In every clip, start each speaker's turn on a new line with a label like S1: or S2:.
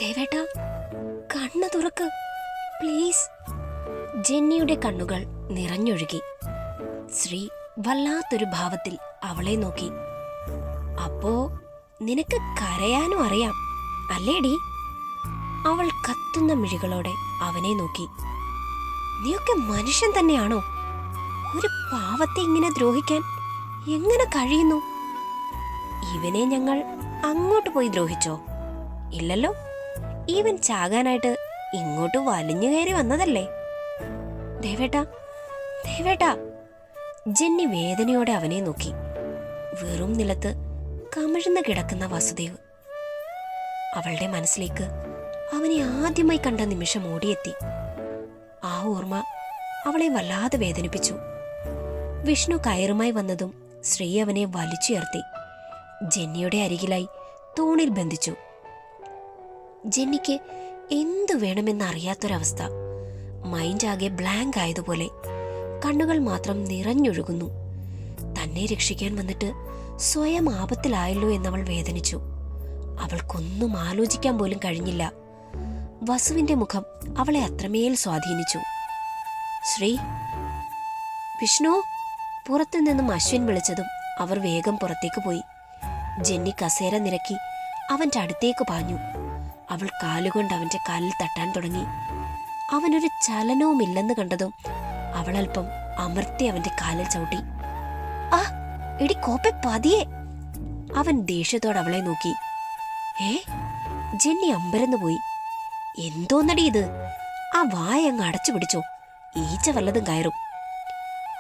S1: ദേവേട്ടാ, കണ്ണു തുറക്ക് പ്ലീസ്. ജെന്നിയുടെ കണ്ണുകൾ നിറഞ്ഞൊഴുകി. ശ്രീ വല്ലാത്തൊരു ഭാവത്തിൽ അവളെ നോക്കി. അപ്പോ നിനക്ക് കരയാനും അറിയാം അല്ലേടി? അവൾ കത്തുന്ന മിഴികളോടെ അവനെ നോക്കി. നീയൊക്കെ മനുഷ്യൻ തന്നെയാണോ? ഒരു പാവത്തെ ഇങ്ങനെ ദ്രോഹിക്കാൻ എങ്ങനെ കഴിയുന്നു? ഇവനെ ഞങ്ങൾ അങ്ങോട്ട് പോയി ദ്രോഹിച്ചോ? ഇല്ലല്ലോ. ഇവൻ ചാകാനായിട്ട് ഇങ്ങോട്ട് വലിഞ്ഞു കയറി വന്നതല്ലേ? ദേവേട്ടാ, ദേവേട്ടാ. ജെന്നി വേദനയോടെ അവനെ നോക്കി. വെറും നിലത്ത് കമിഴ്ന്ന് കിടക്കുന്ന വസുദേവ്. അവളുടെ മനസ്സിലേക്ക് അവനെ ആദ്യമായി കണ്ട നിമിഷം ഓടിയെത്തി. ആ ഓർമ്മ അവളെ വല്ലാതെ വേദനിപ്പിച്ചു. വിഷ്ണു കയറുമായി വന്നതും ശ്രീ അവനെ വലിച്ചുയർത്തി ജെന്നിയുടെ അരികിലായി തൂണിൽ ബന്ധിച്ചു. ജെന്നിക്ക് എന്തു വേണമെന്നറിയാത്തൊരവസ്ഥ. മൈൻഡ് ആകെ ബ്ലാങ്ക് ആയതുപോലെ. കണ്ണുകൾ മാത്രം നിറഞ്ഞൊഴുകുന്നു. തന്നെ രക്ഷിക്കാൻ വന്നിട്ട് സ്വയം ആപത്തിലായല്ലോ എന്നവൾ വേദനിച്ചു. അവൾക്കൊന്നും ആലോചിക്കാൻ പോലും കഴിഞ്ഞില്ല. വസുവിന്റെ മുഖം അവളെ അത്രമേൽ സ്വാധീനിച്ചു. ശ്രീ, വിഷ്ണു. പുറത്തുനിന്നും അശ്വിൻ വിളിച്ചതും അവർ വേഗം പുറത്തേക്ക് പോയി. ജെന്നി കസേര നിരക്കി അവന്റെ അടുത്തേക്ക് പാഞ്ഞു. അവൾ കാലുകൊണ്ട് അവന്റെ കാലിൽ തട്ടാൻ തുടങ്ങി. അവനൊരു ചലനവുമില്ലെന്ന് കണ്ടതും അവൾ അല്പം അമർത്തി അവന്റെ കാലിൽ ചവിട്ടി. ആ എടി കോപ്പെ, പതിയെ. അവൻ ദേഷ്യത്തോടെ അവളെ നോക്കി. ജെന്നി അമ്പരന്ന് പോയി. എന്തോന്നടി ഇത്? ആ വായ അങ്ങ് അടച്ചു പിടിച്ചോ, ഈച്ച വല്ലതും കയറും.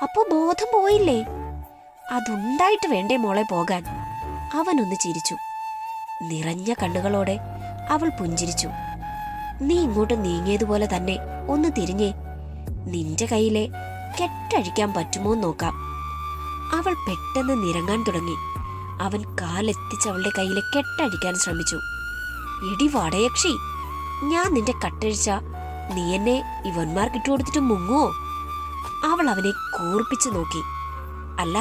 S1: അപ്പോ ബോധം പോയില്ലേ? അതുണ്ടായിട്ട് വേണ്ടേ മോളെ പോകാൻ? അവനൊന്ന് ചിരിച്ചു. നിറഞ്ഞ കണ്ണുകളോടെ അവൾ പുഞ്ചിരിച്ചു. നീ ഇങ്ങോട്ട് നീങ്ങിയതുപോലെ തന്നെ ഒന്ന് തിരിഞ്ഞേ. നിന്റെ കയ്യിലെ കെട്ടഴിക്കാൻ പറ്റുമോ നോക്കാം. അവൾ പെട്ടെന്ന് നിരങ്ങാൻ തുടങ്ങി. അവൻ കാലെത്തിച്ച് അവളുടെ കയ്യിലെ കെട്ടഴിക്കാൻ ശ്രമിച്ചു. ഇടി വടയക്ഷി, ഞാൻ നിന്റെ കട്ടഴിച്ച നീ എന്നെ ഇവന്മാർക്കിട്ടു കൊടുത്തിട്ട് മുങ്ങുവോ? അവൾ അവനെ കൂർപ്പിച്ചു നോക്കി. അല്ല,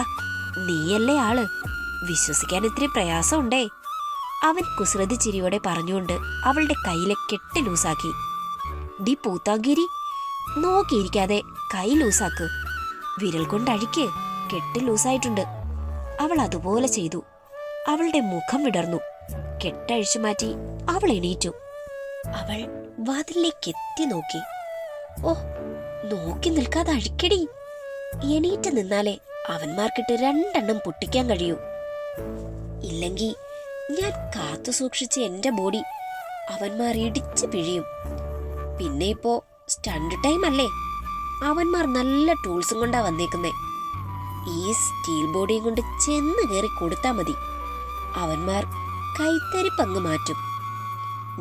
S1: നീയല്ലേ ആള്? വിശ്വസിക്കാൻ ഇത്തിരി പ്രയാസമുണ്ടേ. അവൻ കുസൃതി ചിരിയോടെ പറഞ്ഞുകൊണ്ട് അവളുടെ കയ്യിലെ കെട്ട് ലൂസാക്കി. ഡി പൂത്താങ്കിരി, നോക്കിയിരിക്കാതെ കൈ ലൂസാക്ക്. വിരൽ കൊണ്ടഴിക്ക്, കെട്ട് ലൂസായിട്ടുണ്ട്. അവൾ അതുപോലെ ചെയ്തു. അവളുടെ മുഖം വിടർന്നു. കെട്ടഴിച്ചു മാറ്റി അവൾ എണീറ്റു. അവൾ വാതിലേക്ക് എത്തി നോക്കി. ഓ, നോക്കി നിൽക്കാതെ അഴിക്കടി. എണീറ്റ് നിന്നാലേ അവന്മാർക്കിട്ട് രണ്ടെണ്ണം പൊട്ടിക്കാൻ കഴിയൂ. ഇല്ലെങ്കിൽ ഞാൻ കാത്തു സൂക്ഷിച്ച എന്റെ ബോഡി അവന്മാർ ഇടിച്ചു പിഴിയും. പിന്നെ ഇപ്പോ സ്റ്റണ്ട് ടൈം അല്ലേ? അവന്മാർ നല്ല ടൂൾസും കൊണ്ടാ വന്നേക്കുന്നേ. ഈ സ്റ്റീൽ ബോഡിയും കൊണ്ട് ചെന്ന് കയറി കൊടുത്താ മതി. അവന്മാർ കൈത്തരിപ്പങ്ങ് മാറ്റും.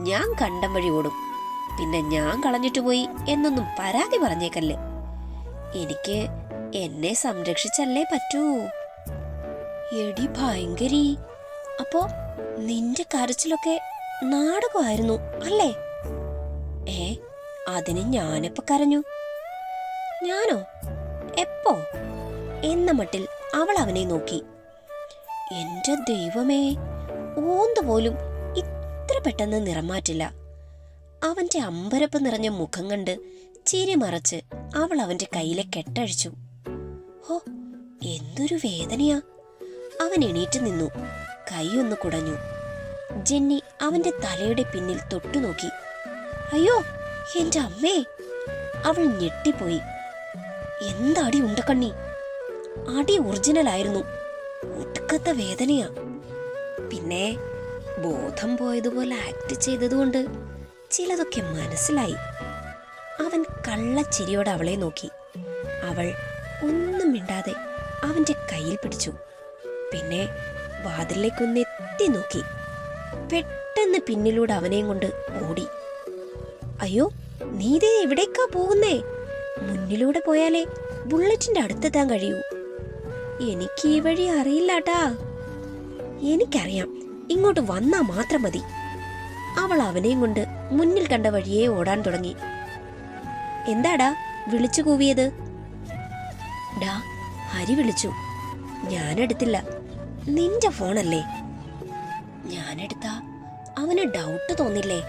S1: ഞാൻ കണ്ടം വഴി ഓടും. പിന്നെ ഞാൻ കളഞ്ഞിട്ട് പോയി എന്നൊന്നും പരാതി പറഞ്ഞേക്കല്ലേ. എനിക്ക് എന്നെ സംരക്ഷിച്ചല്ലേ പറ്റൂ. എടി ഭയങ്കരി, അപ്പോ നിന്റെ കരച്ചിലൊക്കെ നാടകമായിരുന്നു അല്ലേ? അതിന് ഞാനെപ്പോ കരഞ്ഞു? ഞാനോ? എപ്പോ? എന്ന മട്ടിൽ അവൾ അവനെ നോക്കി. എന്റെ ദൈവമേ, ഓന്ത് പോലും ഇത്ര പെട്ടെന്ന് നിറം മാറ്റില്ല. അവന്റെ അമ്പരപ്പ് നിറഞ്ഞ മുഖം കണ്ട് ചിരി മറച്ച് അവൾ അവന്റെ കയ്യിലെ കെട്ടഴിച്ചു. ഹോ, എന്തൊരു വേദനയാ! അവൻ എണീറ്റ് നിന്നു. കൈയൊന്ന് കുടഞ്ഞു. ജെന്നി അവന്റെ തലയുടെ പിന്നിൽ തൊട്ടുനോക്കി. അയ്യോ എന്റെ അമ്മേ! അവൾ ഞെട്ടിപ്പോയി. എന്താടി ഉണ്ടക്കണ്ണി? അടി ഒറിജിനൽ ആയിരുന്നു. ഒടുക്കത്തെ വേദനയാ. പിന്നെ ബോധം പോയതുപോലെ ആക്ട് ചെയ്തതുകൊണ്ട് ചിലതൊക്കെ മനസ്സിലായി. അവൻ കള്ളച്ചിരിയോടെ അവളെ നോക്കി. അവൾ ഒന്നും മിണ്ടാതെ അവന്റെ കയ്യിൽ പിടിച്ചു. പിന്നെ വാതിലേക്കൊന്ന് എത്തി നോക്കി. പെട്ടെന്ന് പിന്നിലൂടെ അവനെയും കൊണ്ട് ഓടി. അയ്യോ, നീതേ എവിടേക്കാ പോകുന്നേ? മുന്നിലൂടെ പോയാലേ ബുള്ളറ്റിന്റെ അടുത്തെത്താൻ കഴിയൂ. എനിക്ക് ഈ വഴി അറിയില്ലാട്ടാ. എനിക്കറിയാം, ഇങ്ങോട്ട് വന്നാ മാത്രം മതി. അവൾ അവനെയും കൊണ്ട് മുന്നിൽ കണ്ട വഴിയേ ഓടാൻ തുടങ്ങി. എന്താടാ വിളിച്ചു കൂവിയത്? ഡാ, ഹരി വിളിച്ചു. ഞാനെടുത്തില്ല. നിന്റെ ഫോണല്ലേ? ഞാനെടുത്താ അവന് ഡൗട്ട് തോന്നില്ലേ?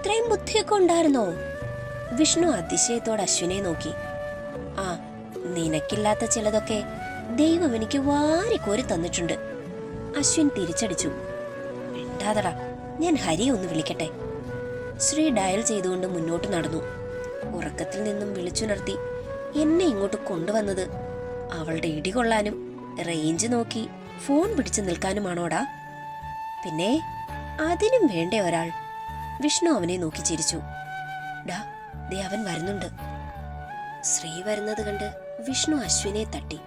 S1: ഇത്രയും ബുദ്ധിയൊക്കെ ഉണ്ടായിരുന്നോ? വിഷ്ണു അതിശയത്തോടെ അശ്വിനെ നോക്കി. ആ, നിനക്കില്ലാത്ത ചിലതൊക്കെ ദൈവം എനിക്ക് വാരിക്കോരി തന്നിട്ടുണ്ട്. അശ്വിൻ തിരിച്ചടിച്ചു. മിണ്ടാതടാ, ഞാൻ ഹരിയെ ഒന്ന് വിളിക്കട്ടെ. ശ്രീ ഡയൽ ചെയ്തുകൊണ്ട് മുന്നോട്ട് നടന്നു. ഉറക്കത്തിൽ നിന്നും വിളിച്ചുണർത്തി എന്നെ ഇങ്ങോട്ട് കൊണ്ടുവന്നത് അവളുടെ ഇടികൊള്ളാനും റേഞ്ച് നോക്കി ഫോൺ പിടിച്ചു നിൽക്കാനുമാണോടാ? പിന്നെ അതിനും വേണ്ടേ ഒരാൾ? വിഷ്ണു അവനെ നോക്കി ചിരിച്ചു. ഡാ, ദേ അവൻ വരുന്നുണ്ട്. ശ്രീ വരുന്നത് കണ്ട് വിഷ്ണു അശ്വിനെ തട്ടി.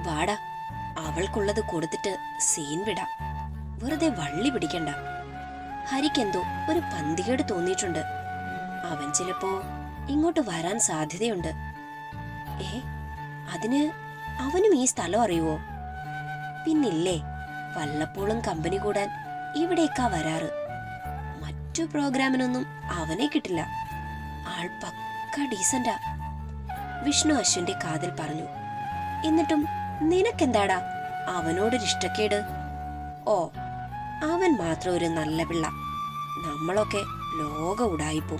S1: വാടാ, അവൾക്കുള്ളത് കൊടുത്തിട്ട് സീൻ വിടാം. വെറുതെ വള്ളി പിടിക്കണ്ട. ഹരിക്കെന്തോ ഒരു പന്തികേട് തോന്നിയിട്ടുണ്ട്. അവൻ ചിലപ്പോ ഇങ്ങോട്ട് വരാൻ സാധ്യതയുണ്ട്. അതിന് അവനും ഈ സ്ഥലം അറിയുവോ? പിന്നില്ലേ, വല്ലപ്പോഴും കമ്പനി കൂടാൻ ഇവിടേക്കാ വരാറ്. മറ്റു പ്രോഗ്രാമിനൊന്നും അവനെ കിട്ടില്ല. ആൾ പക്ക ഡീസന്റാ. വിഷ്ണു അശ്വിന്റെ കാതിൽ പറഞ്ഞു. എന്നിട്ടും നിനക്കെന്താടാ അവനോടൊരിഷ്ടക്കേട്? ഓ, അവൻ മാത്രം ഒരു നല്ല പിള്ള. നമ്മളൊക്കെ ലോക ഉടായിപ്പോ.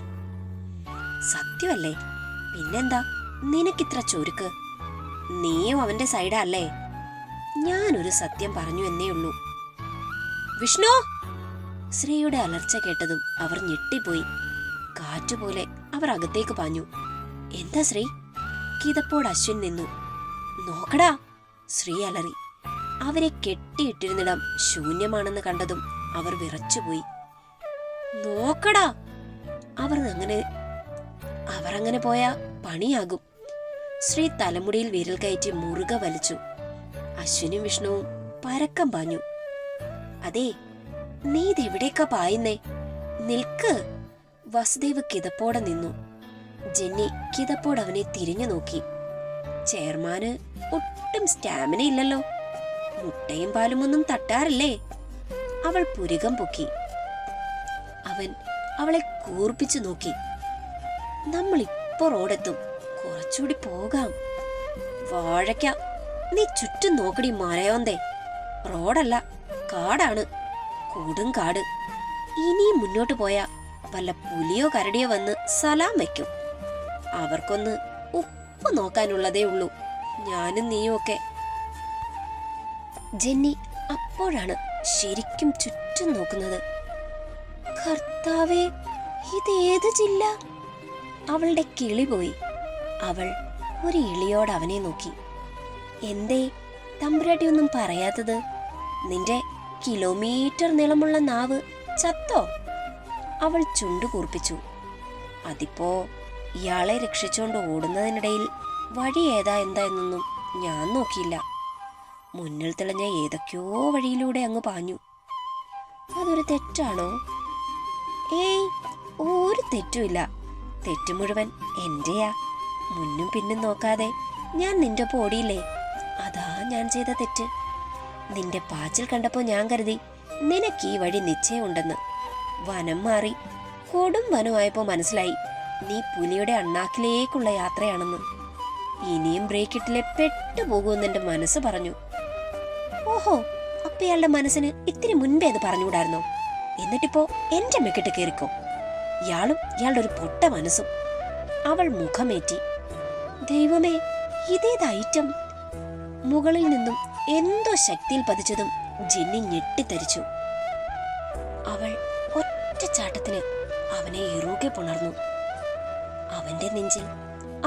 S1: സത്യമല്ലേ? പിന്നെന്താ നിനക്കിത്ര ചുരുക്ക്? നീയും അവന്റെ സൈഡാ അല്ലേ? ഞാനൊരു സത്യം പറഞ്ഞു എന്നേ ഉള്ളൂ. വിഷ്ണു! ശ്രീയുടെ അലർച്ച കേട്ടതും അവർ ഞെട്ടിപ്പോയി. കാറ്റുപോലെ അവർ അകത്തേക്ക് പാഞ്ഞു. എന്താ ശ്രീ? കിതപ്പോട് അശ്വിൻ നിന്നു. നോക്കടാ! ശ്രീ അലറി. അവരെ കെട്ടിയിട്ടിരുന്നിടം ശൂന്യമാണെന്ന് കണ്ടതും അവർ വിറച്ചുപോയി. നോക്കടാ! അവർ അങ്ങനെ പോയാ പണിയാകും. ശ്രീ തലമുടിയിൽ വിരൽ കയറ്റി മുറുകെ വലിച്ചു. അശ്വിനും വിഷ്ണുവും പരക്കം പാഞ്ഞു. അതെ, നീ ഇതെവിടേക്കാ പായുന്നേ? നിൽക്ക്! വസുദേവ് കിതപ്പോടെ നിന്നു. ജെന്നി കിതപ്പോടവനെ തിരിഞ്ഞു നോക്കി. ചെയർമാന് ഒട്ടും സ്റ്റാമിന ഇല്ലല്ലോ. മുട്ടയും പാലും ഒന്നും തട്ടാറില്ലേ? അവൾ പുരികം പൊക്കി. അവൻ അവളെ കൂർപ്പിച്ചു നോക്കി. നമ്മൾ ഇപ്പൊ റോഡെത്തും. കുറച്ചുകൂടി പോകാം. വാഴയ്ക്ക, നീ ചുറ്റും നോക്കടി മരയോന്തേ. റോഡല്ല, കാടാണ്. കൂടും കാട്. ഇനിയും മുന്നോട്ട് പോയാ വല്ല പുലിയോ കരടിയോ വന്ന് സലാം വെക്കും. അവർക്കൊന്ന് ഉപ്പ് നോക്കാനുള്ളതേ ഉള്ളൂ. ഞാനും നീയും ഒക്കെ. ജെന്നി അപ്പോഴാണ് ശരിക്കും ചുറ്റും നോക്കുന്നത്. കർത്താവേ, ഇതേത് ജില്ല? അവളുടെ കിളി പോയി. അവൾ ഒരു ഇളിയോട് അവനെ നോക്കി. എന്തേ തമ്പുരാട്ടി ഒന്നും പറയാത്തത്? നിന്റെ കിലോമീറ്റർ നീളമുള്ള നാവ് ചത്തോ? അവൾ ചുണ്ടു കൂർപ്പിച്ചു. അതിപ്പോ ഇയാളെ രക്ഷിച്ചോണ്ട് ഓടുന്നതിനിടയിൽ വഴി ഏതാ എന്താ എന്നൊന്നും ഞാൻ നോക്കിയില്ല. മുന്നിൽ തെളിഞ്ഞ ഏതൊക്കെയോ വഴിയിലൂടെ അങ്ങ് പാഞ്ഞു. അതൊരു തെറ്റാണോ? ഏയ്, ഒരു തെറ്റുമില്ല. തെറ്റു മുഴുവൻ എന്റെയാ. മുന്നും പിന്നും നോക്കാതെ ഞാൻ നിന്റെ ഒപ്പം ഓടിയില്ലേ? അതാ ഞാൻ ചെയ്ത തെറ്റ്. നിന്റെ പാച്ചിൽ കണ്ടപ്പോ ഞാൻ കരുതി നിനക്ക് ഈ വഴി നിശ്ചയമുണ്ടെന്ന്. വനം മാറി കൊടും വനമായപ്പോ മനസ്സിലായി നീ പുലിയുടെ അണ്ണാക്കിലേക്കുള്ള യാത്രയാണെന്ന്. ഇനിയും ബ്രേക്കിട്ടിലെ പെട്ടുപോകുമെന്ന് എന്റെ മനസ്സ് പറഞ്ഞു. ഓഹോ, അപ്പൊ ഇയാളുടെ മനസ്സിന് ഇത്തിരി മുൻപേ അത് പറഞ്ഞുകൂടായിരുന്നോ? എന്നിട്ടിപ്പോ എന്റെ മെക്കിട്ട് കേറിക്കോ. ഇയാളും ഇയാളുടെ ഒരു പൊട്ട മനസ്സും. അവൾ മുഖമേറ്റി. ദൈവമേ, ഇതേത് ഐറ്റം? മുകളിൽ നിന്നും എന്തോ ശക്തിയിൽ പതിച്ചതും ജെന്നി ഞെട്ടിത്തരിച്ചു. അവൾ ഒറ്റച്ചാട്ടത്തിന് അവനെ ഇറുകെ പുണർന്നു. അവന്റെ നെഞ്ചിൽ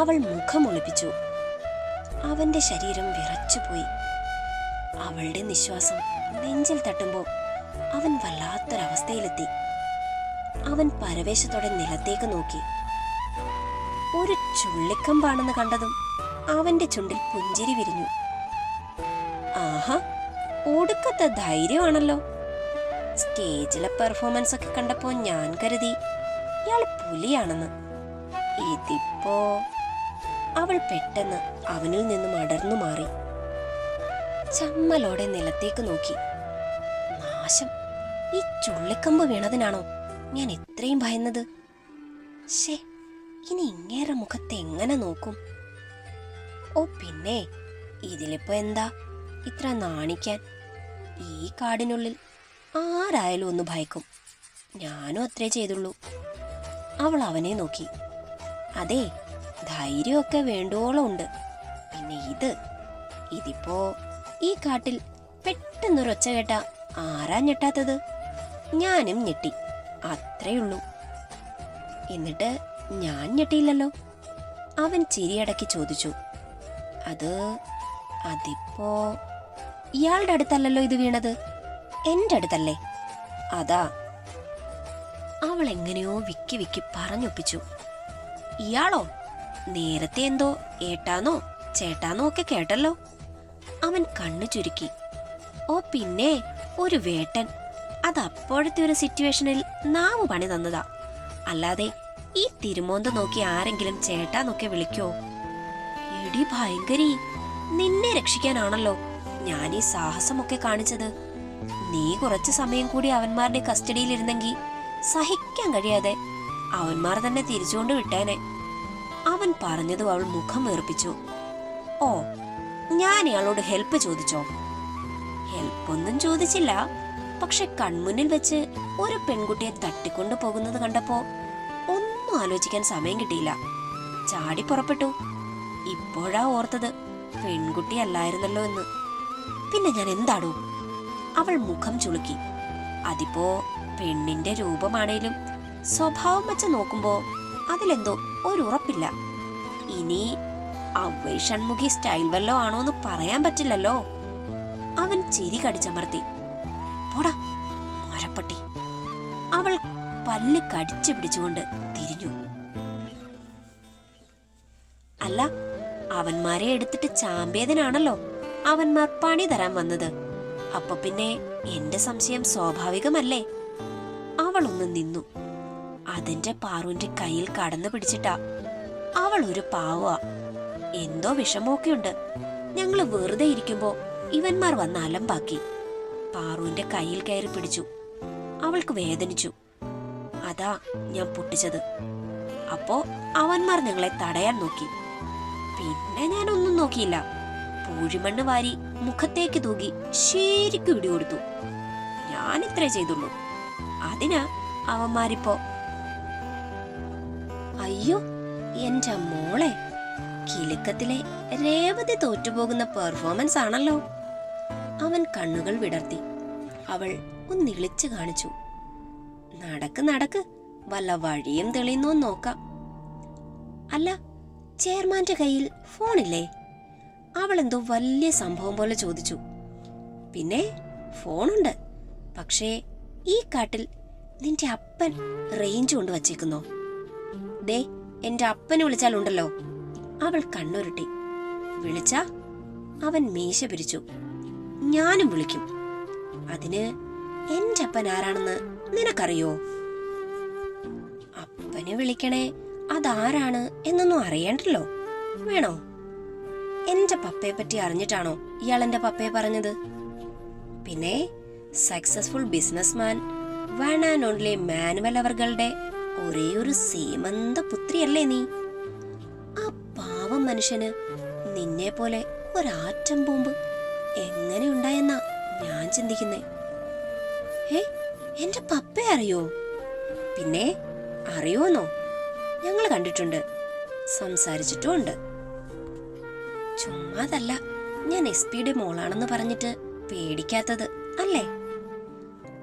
S1: അവൾ മുഖം ഒളിപ്പിച്ചു. അവന്റെ ശരീരം വിറച്ചുപോയി. അവളുടെ നിശ്വാസം നെഞ്ചിൽ തട്ടുമ്പോ അവൻ വല്ലാത്തൊരവസ്ഥയിലെത്തി. അവൻ പരവേശത്തോടെ നിലത്തേക്ക് നോക്കി. ഒരു ചുള്ളിക്കമ്പാണെന്ന് കണ്ടതും അവന്റെ ചുണ്ടിൽ പുഞ്ചിരി വിരിഞ്ഞു. ആഹാ, ഒടുക്കത്തെ ധൈര്യമാണല്ലോ. സ്റ്റേജിലെ പെർഫോമൻസ് ഒക്കെ കണ്ടപ്പോ ഞാൻ കരുതി ഇയാൾ പുലിയാണെന്ന്. ഇതിപ്പോ... അവൾ പെട്ടെന്ന് അവനിൽ നിന്നും അടർന്നു മാറി. ചമ്മലോടെ നിലത്തേക്ക് നോക്കി. നാശം, ഈ ചുള്ളിക്കമ്പ് വീണതിനാണോ ഞാൻ ഇത്രയും ഭയന്നത്? ശേ, ഇനി ഇങ്ങേറെ മുഖത്ത് എങ്ങനെ നോക്കും? ഓ പിന്നെ, ഇതിലിപ്പോ എന്താ ഇത്ര നാണിക്കാൻ? ഈ കാടിനുള്ളിൽ ആരായാലും ഒന്ന് ഭയക്കും. ഞാനും അത്രേ ചെയ്തുള്ളൂ. അവൾ അവനെ നോക്കി. അതെ, ധൈര്യമൊക്കെ വേണ്ടുവോളം ഉണ്ട്. പിന്നെ ഇതിപ്പോ ഈ കാട്ടിൽ പെട്ടെന്നൊരൊച്ച കേട്ട ആരാ ഞെട്ടാത്തത്? ഞാനും ഞെട്ടി, അത്രയുള്ളൂ. എന്നിട്ട് ഞാൻ ഞെട്ടിയില്ലല്ലോ? അവൻ ചിരിയടക്കി ചോദിച്ചു. അതിപ്പോ ഇയാളുടെ അടുത്തല്ലല്ലോ ഇത് വീണത്, എന്റെ അടുത്തല്ലേ? അതാ. അവൾ എങ്ങനെയോ വിക്കി വിക്കി പറഞ്ഞൊപ്പിച്ചു. ഇയാളോ? നേരത്തെ എന്തോ ഏട്ടാന്നോ ചേട്ടാന്നോ ഒക്കെ കേട്ടല്ലോ. അവൻ കണ്ണു ചുരുക്കി. ഓ പിന്നെ, ഒരു വേട്ടൻ. അത് അപ്പോഴത്തെ ഒരു സിറ്റുവേഷനിൽ നാവ് പണി തന്നതാ. അല്ലാതെ ഈ തിരുമോന്ത നോക്കി ആരെങ്കിലും ചേട്ടാന്നൊക്കെ വിളിക്കോ? എടി ഭയങ്കരി, നിന്നെ രക്ഷിക്കാനാണല്ലോ ഞാൻ ഈ സാഹസമൊക്കെ കാണിച്ചത്. നീ കുറച്ചു സമയം കൂടി അവന്മാരുടെ കസ്റ്റഡിയിലിരുന്നെങ്കിൽ സഹിക്കാൻ കഴിയാതെ അവന്മാർ തന്നെ തിരിച്ചുകൊണ്ട് വിട്ടേനെ. അവൻ പറഞ്ഞതും അവൾ മുഖം വീർപ്പിച്ചു. ഓ, ഞാൻ ഇയാളോട് ഹെൽപ്പ് ചോദിച്ചോ? ഹെൽപ്പൊന്നും ചോദിച്ചില്ല. പക്ഷെ കൺമുന്നിൽ വെച്ച് ഒരു പെൺകുട്ടിയെ തട്ടിക്കൊണ്ടു പോകുന്നത് കണ്ടപ്പോ ഒന്നും ആലോചിക്കാൻ സമയം കിട്ടിയില്ല. ചാടി പുറപ്പെട്ടു. ഇപ്പോഴാ ഓർത്തത് പെൺകുട്ടിയല്ലായിരുന്നല്ലോ എന്ന്. പിന്നെ ഞാൻ എന്താടൂ? അവൾ മുഖം ചുളുക്കി. അതിപ്പോ പെണ്ണിന്റെ രൂപമാണേലും സ്വഭാവം വെച്ച് നോക്കുമ്പോ അതിലെന്തോ ഒരു ഉറപ്പില്ല. ഇനി അവ്വൈ ഷൺമുഖി സ്റ്റൈൽ വല്ലോ ആണോന്ന് പറയാൻ പറ്റില്ലല്ലോ. അവൻ ചിരി കടിച്ചമർത്തി. പോടാ മരപ്പട്ടി. അവൾ പല്ല് കടിച്ചു പിടിച്ചുകൊണ്ട് തിരിഞ്ഞു. അല്ല, അവന്മാരെ എടുത്തിട്ട് ചാമ്പ്യതിനാണല്ലോ അവന്മാർ പണി തരാൻ വന്നത്. അപ്പൊ പിന്നെ എന്റെ സംശയം സ്വാഭാവികമല്ലേ? അവളൊന്ന് നിന്നു. അതിന്റെ പാറുവിന്റെ കയ്യിൽ കടന്നു പിടിച്ചിട്ടാ. അവൾ ഒരു പാവാ. എന്തോ വിഷമമൊക്കെയുണ്ട്. ഞങ്ങള് വെറുതെ ഇരിക്കുമ്പോ ഇവന്മാർ വന്ന് അലമ്പാക്കി. പാറുവിന്റെ കയ്യിൽ കയറി പിടിച്ചു. അവൾക്ക് വേദനിച്ചു. അതാ ഞാൻ പൊട്ടിച്ചത്. അപ്പോ അവന്മാർ ഞങ്ങളെ തടയാൻ നോക്കി. പിന്നെ ഞാനൊന്നും നോക്കിയില്ല. പൂഴിമണ്ണ് വാരി മുഖത്തേക്ക് തൂകി ശരിക്കും ഇടികൊടുത്തു. ഞാൻ ഇത്രേ ചെയ്തുള്ളൂ. അതിനാ അവന്മാരിപ്പോ. അയ്യോ എന്റെ മോളെ, കിലുക്കത്തിലെ രേവതി തോറ്റുപോകുന്ന പെർഫോമൻസ് ആണല്ലോ. അവൻ കണ്ണുകൾ വിടർത്തി. അവൾ ഒന്നിളിച്ചു കാണിച്ചു. നടക്ക് നടക്ക്, വല്ല വഴിയും തെളിയുന്നോ നോക്കാം. അല്ല, ചെയർമാന്റെ കയ്യിൽ ഫോണില്ലേ? അവൾ എന്തോ വലിയ സംഭവം പോലെ ചോദിച്ചു. പിന്നെ ഫോണുണ്ട്. പക്ഷേ ഈ കാട്ടിൽ നിന്റെ അപ്പൻ റേഞ്ച് കൊണ്ട് വച്ചേക്കുന്നോ? ദേ, എന്റെ അപ്പനെ വിളിച്ചാലുണ്ടല്ലോ. അവൾ കണ്ണുരുട്ടി. വിളിച്ചാ? അവൻ മീശ പിരിച്ചു. ഞാനും വിളിക്കും. അതിന് എന്റെ അപ്പൻ ആരാണെന്ന് നിനക്കറിയോ? അപ്പനെ വിളിക്കണേ അതാരാണ് എന്നൊന്നും അറിയണ്ടല്ലോ. വേണോ? എന്റെ പപ്പയെ പറ്റി അറിഞ്ഞിട്ടാണോ ഇയാൾ എന്റെ പപ്പയെ പറഞ്ഞത്? പിന്നെ successful businessman one and only Manuel അവരുടെ ഒരേ ഒരു സീമന്ത പുത്രിയല്ലേ നീ? ആ പാവം മനുഷ്യന് നിന്നെ പോലെ ഒരാറ്റം ബോംബ് എങ്ങനെ ഉണ്ടായെന്നാ ഞാൻ ചിന്തിക്കുന്നേ. എന്റെ പപ്പയെ അറിയോ? പിന്നെ അറിയോന്നോ? ഞങ്ങൾ കണ്ടിട്ടുണ്ട്, സംസാരിച്ചിട്ടുമുണ്ട്. ചുമ്മാതല്ല ഞാൻ SP മോളാണെന്ന് പറഞ്ഞിട്ട് പേടിക്കാത്തത് അല്ലേ?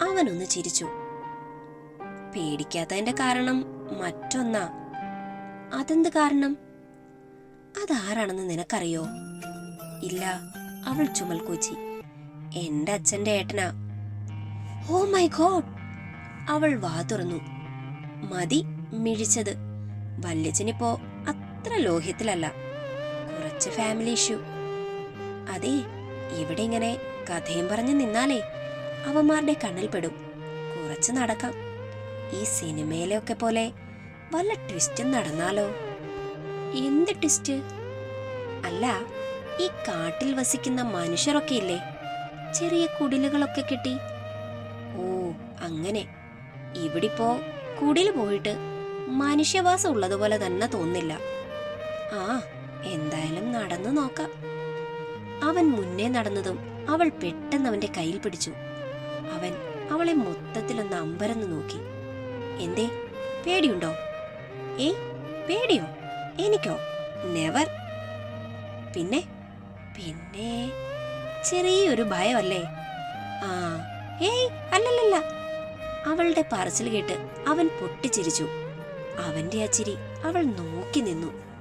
S1: അവനൊന്ന് ചിരിച്ചു. പേടിക്കാത്തതിന്റെ കാരണം മറ്റൊന്നാ. അതെന്ത് കാരണം? അതാരാണെന്ന് നിനക്കറിയോ? ഇല്ല. അവൾ ചുമൽ കൂച്ചി. എന്റെ അച്ഛന്റെ ഏട്ടനാ. Oh my God. അവൾ വാ തുറന്നു. മതി മിഴിച്ചത്. വല്യച്ഛനിപ്പോ അത്ര ലോഹ്യത്തിലല്ല. കുറച്ച് ഫാമിലി ഇഷ്യൂ. അതെ, ഇവിടെ ഇങ്ങനെ കഥയും പറഞ്ഞു നിന്നാലേ അവന്മാരുടെ കണ്ണിൽ പെടും. കുറച്ച് നടക്കാം. ഈ സിനിമയിലൊക്കെ പോലെ വല്ല ട്വിസ്റ്റും നടന്നാലോ? എന്ത് ട്വിസ്റ്റ്? അല്ല, ഈ കാട്ടിൽ വസിക്കുന്ന മനുഷ്യരൊക്കെ ഇല്ലേ, ചെറിയ കുടിലുകളൊക്കെ കെട്ടി. ഓ അങ്ങനെ. ഇവിടിപ്പോ കുടിൽ പോയിട്ട് മനുഷ്യവാസം ഉള്ളതുപോലെ തന്നെ തോന്നില്ല. ആ, എന്തായാലും നടന്നു നോക്കാം. അവൻ മുന്നേ നടന്നതും അവൾ പെട്ടെന്ന് അവന്റെ കയ്യിൽ പിടിച്ചു. അവൻ അവളെ മൊത്തത്തിലൊന്ന് അമ്പരന്ന് നോക്കി. എന്തേ, പേടിയുണ്ടോ? പേടിയോ? എനിക്കോ? നെവർ. പിന്നെ പിന്നെ ചെറിയൊരു ഭയമല്ലേ? ആ, അല്ലല്ലല്ല. അവളുടെ പറച്ചിൽ കേട്ട് അവൻ പൊട്ടിച്ചിരിച്ചു. അവന്റെ ആ ചിരി അവൾ നോക്കി നിന്നു.